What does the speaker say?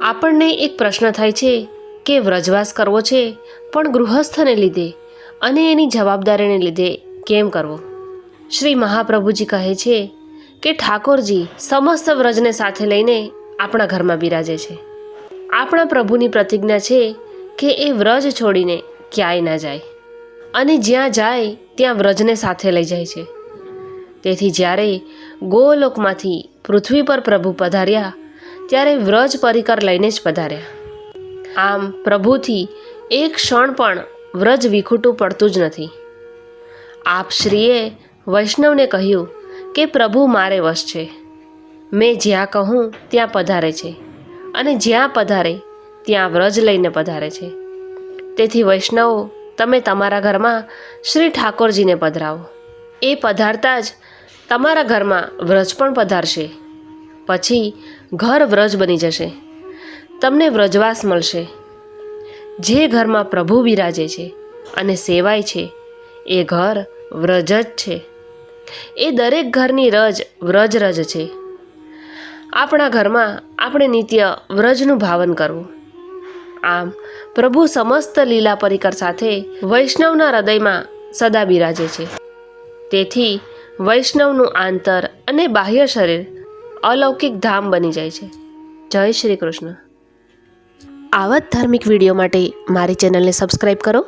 આપણને એક પ્રશ્ન થાય છે કે વ્રજવાસ કરવો છે પણ ગૃહસ્થને લીધે અને એની જવાબદારીને લીધે કેમ કરવો? શ્રી મહાપ્રભુજી કહે છે કે ઠાકોરજી સમસ્ત વ્રજને સાથે લઈને આપણા ઘરમાં બિરાજે છે. આપણા પ્રભુની પ્રતિજ્ઞા છે કે એ વ્રજ છોડીને ક્યાંય ના જાય અને જ્યાં જાય ત્યાં વ્રજને સાથે લઈ જાય છે. તેથી જ્યારે ગોલોકમાંથી પૃથ્વી પર પ્રભુ પધાર્યા ત્યારે વ્રજ પરિકર લઈને જ પધાર્યા. આમ પ્રભુથી એક ક્ષણ પણ વ્રજ વિખૂટું પડતું જ નથી. આપ શ્રીએ વૈષ્ણવને કહ્યું કે પ્રભુ મારે વશ છે. મેં જ્યાં કહું ત્યાં પધારે છે અને જ્યાં પધારે ત્યાં વ્રજ લઈને પધારે છે. તેથી વૈષ્ણવો, તમે તમારા ઘરમાં શ્રી ઠાકોરજીને પધરાવો. એ પધારતા જ તમારા ઘરમાં વ્રજ પણ પધારશે. પછી ઘર વ્રજ બની જશે. તમને વ્રજવાસ મળશે. જે ઘરમાં પ્રભુ બિરાજે છે અને સેવાય છે એ ઘર વ્રજ જ છે. એ દરેક ઘરની રજ વ્રજ રજ છે. આપણા ઘરમાં આપણે નિત્ય વ્રજનું ભાવન કરવું. આમ પ્રભુ સમસ્ત લીલા પરિકર સાથે વૈષ્ણવના હૃદયમાં સદા બિરાજે છે. તેથી વૈષ્ણવનું આંતર અને બાહ્ય શરીર અલૌકિક ધામ બની જાય છે. જય શ્રી કૃષ્ણ. આવા જ ધાર્મિક વિડીયો માટે મારી ચેનલને સબસ્ક્રાઈબ કરો.